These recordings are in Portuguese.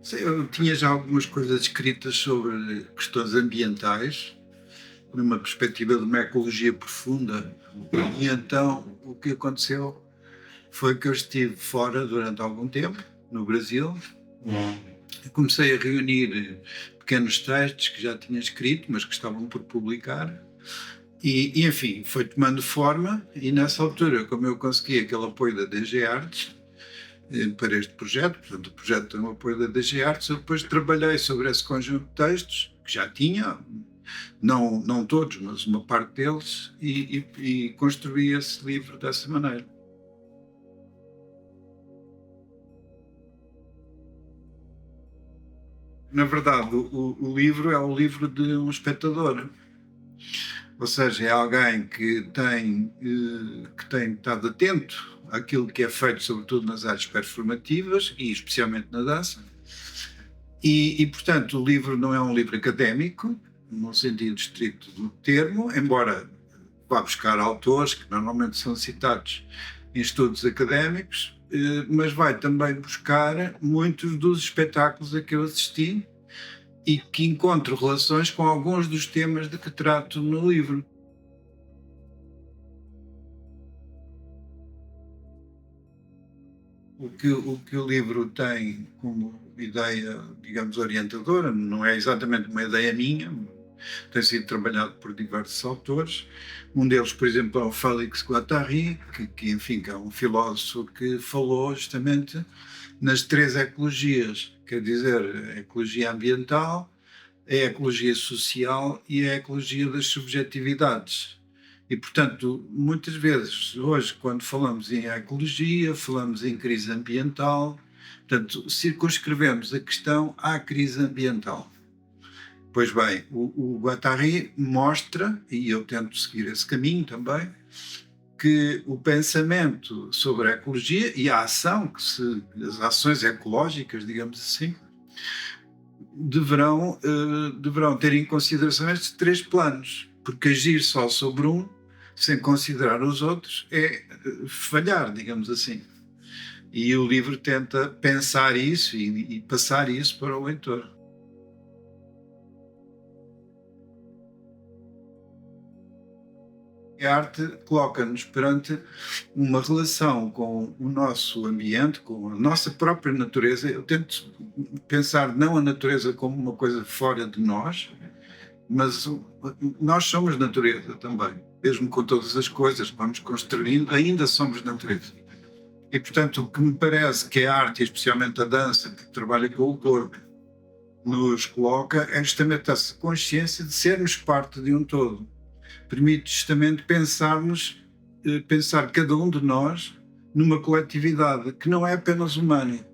Sim, eu tinha já algumas coisas escritas sobre questões ambientais, numa perspectiva de uma ecologia profunda. E então o que aconteceu foi que eu estive fora durante algum tempo, no Brasil, e comecei a reunir pequenos textos que já tinha escrito, mas que estavam por publicar. Enfim, foi tomando forma, e nessa altura, como eu consegui aquele apoio da DG Artes para este projeto, portanto, o projeto tem o apoio da DG Artes, eu depois trabalhei sobre esse conjunto de textos, que já tinha, não todos, mas uma parte deles, e construí esse livro dessa maneira. Na verdade, o livro é o livro de um espectador. Ou seja, é alguém que tem estado atento àquilo que é feito, sobretudo nas artes performativas e especialmente na dança. Portanto, o livro não é um livro académico, no sentido estrito do termo, embora vá buscar autores que normalmente são citados em estudos académicos, mas vai também buscar muitos dos espetáculos a que eu assisti e que encontro relações com alguns dos temas de que trato no livro. O que o livro tem como ideia, digamos, orientadora, não é exatamente uma ideia minha, tem sido trabalhado por diversos autores. Um deles, por exemplo, é o Félix Guattari, enfim, que é um filósofo que falou justamente nas três ecologias, quer dizer, a ecologia ambiental, a ecologia social e a ecologia das subjetividades. E, portanto, muitas vezes, hoje, quando falamos em ecologia, falamos em crise ambiental, portanto, circunscrevemos a questão à crise ambiental. Pois bem, o Guattari mostra, e eu tento seguir esse caminho também, que o pensamento sobre a ecologia e a ação, as ações ecológicas, digamos assim, deverão ter em consideração estes três planos, porque agir só sobre um, sem considerar os outros, é falhar, digamos assim. E o livro tenta pensar isso e passar isso para o leitor. A arte coloca-nos perante uma relação com o nosso ambiente, com a nossa própria natureza. Eu tento pensar não a natureza como uma coisa fora de nós, mas nós somos natureza também. Mesmo com todas as coisas que vamos construindo, ainda somos natureza. E, portanto, o que me parece que a arte, especialmente a dança, que trabalha com o corpo, nos coloca é justamente essa consciência de sermos parte de um todo. Permite justamente pensar cada um de nós numa coletividade que não é apenas humana.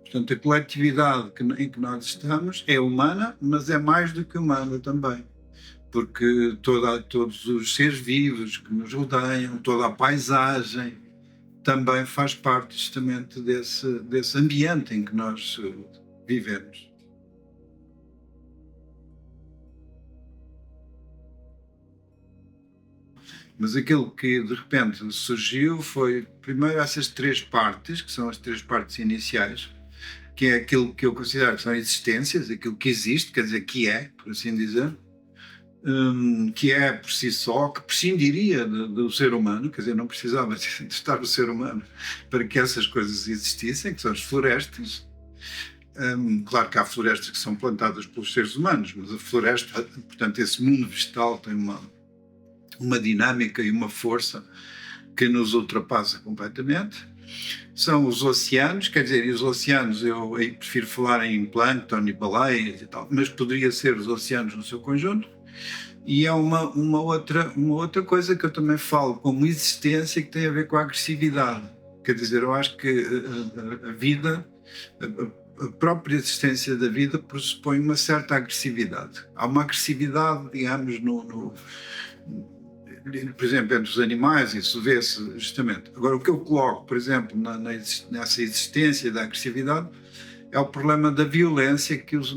Portanto, a coletividade em que nós estamos é humana, mas é mais do que humana também. Porque todos os seres vivos que nos rodeiam, toda a paisagem, também faz parte justamente desse ambiente em que nós vivemos. Mas aquilo que de repente surgiu foi, primeiro, essas três partes, que são as três partes iniciais, que é aquilo que eu considero que são existências, aquilo que existe, quer dizer, que é, por assim dizer, que é por si só, que prescindiria do ser humano, quer dizer, não precisava de estar o ser humano para que essas coisas existissem, que são as florestas. Claro que há florestas que são plantadas pelos seres humanos, mas a floresta, portanto, esse mundo vegetal tem uma dinâmica e uma força que nos ultrapassa completamente. São os oceanos, quer dizer, e os oceanos, eu aí prefiro falar em plâncton e baleias e tal, mas poderia ser os oceanos no seu conjunto. E é uma outra coisa que eu também falo como existência, que tem a ver com a agressividade. Quer dizer, eu acho que a vida, a própria existência da vida pressupõe uma certa agressividade. Há uma agressividade, digamos, por exemplo, entre os animais, isso vê-se justamente. Agora, o que eu coloco, por exemplo, nessa existência da agressividade é o problema da violência em que os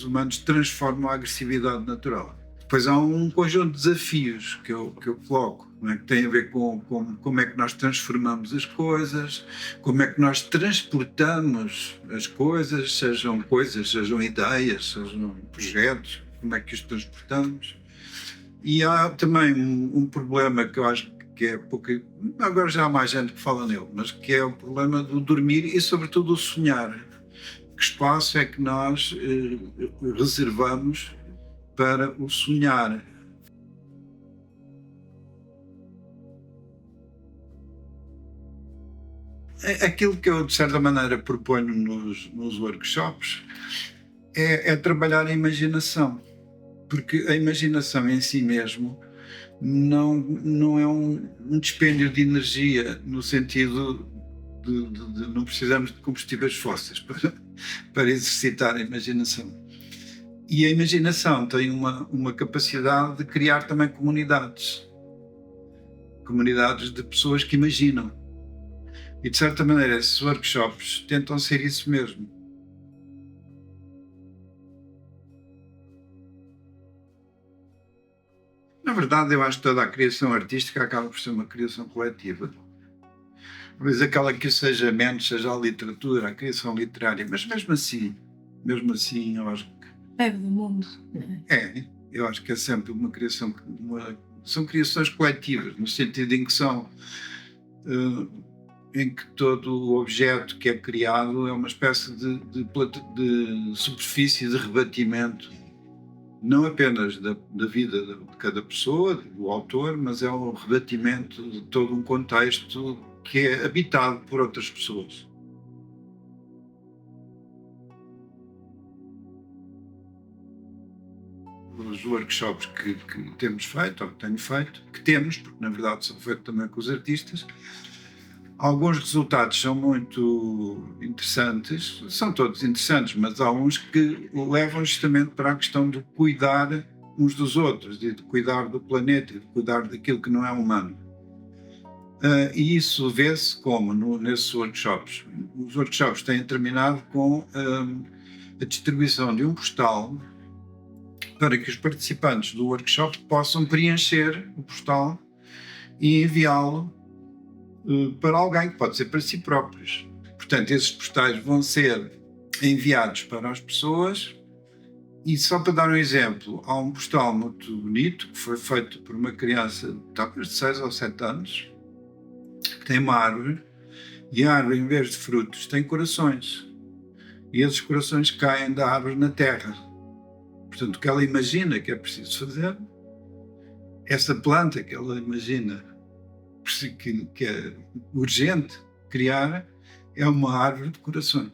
humanos transformam a agressividade natural. Depois há um conjunto de desafios que eu coloco não é? Que tem a ver com como é que nós transformamos as coisas, como é que nós transportamos as coisas, sejam ideias, sejam projetos, como é que os transportamos. E há também um problema que eu acho que é pouco. Agora já há mais gente que fala nele, mas que é o problema do dormir e, sobretudo, o sonhar. Que espaço é que nós reservamos para o sonhar? Aquilo que eu, de certa maneira, proponho nos workshops é trabalhar a imaginação, porque a imaginação em si mesmo não é um dispêndio de energia no sentido de não precisamos de combustíveis fósseis para exercitar a imaginação. E a imaginação tem uma capacidade de criar também comunidades de pessoas que imaginam. E, de certa maneira, esses workshops tentam ser isso mesmo. Na verdade, eu acho que toda a criação artística acaba por ser uma criação coletiva. Talvez aquela que seja menos seja a literatura, a criação literária, mas mesmo assim, eu acho Bebe do mundo. eu acho que é sempre uma criação, são criações coletivas, no sentido em que em que todo o objeto que é criado é uma espécie de superfície de rebatimento, não apenas da vida de cada pessoa, do autor, mas é um rebatimento de todo um contexto que é habitado por outras pessoas. Os workshops que temos feito, ou que tenho feito, que temos, porque na verdade são feitos também com os artistas, alguns resultados são muito interessantes, são todos interessantes, mas há uns que levam justamente para a questão de cuidar uns dos outros, de cuidar do planeta, de cuidar daquilo que não é humano. E isso vê-se como nesses workshops. Os workshops têm terminado com a distribuição de um postal para que os participantes do workshop possam preencher o postal e enviá-lo para alguém, que pode ser para si próprios. Portanto, esses postais vão ser enviados para as pessoas e, só para dar um exemplo, há um postal muito bonito que foi feito por uma criança talvez de 6 ou 7 anos, que tem uma árvore, e a árvore, em vez de frutos, tem corações. E esses corações caem da árvore na terra. Portanto, o que ela imagina que é preciso fazer, essa planta que ela imagina que é urgente criar, é uma árvore de corações.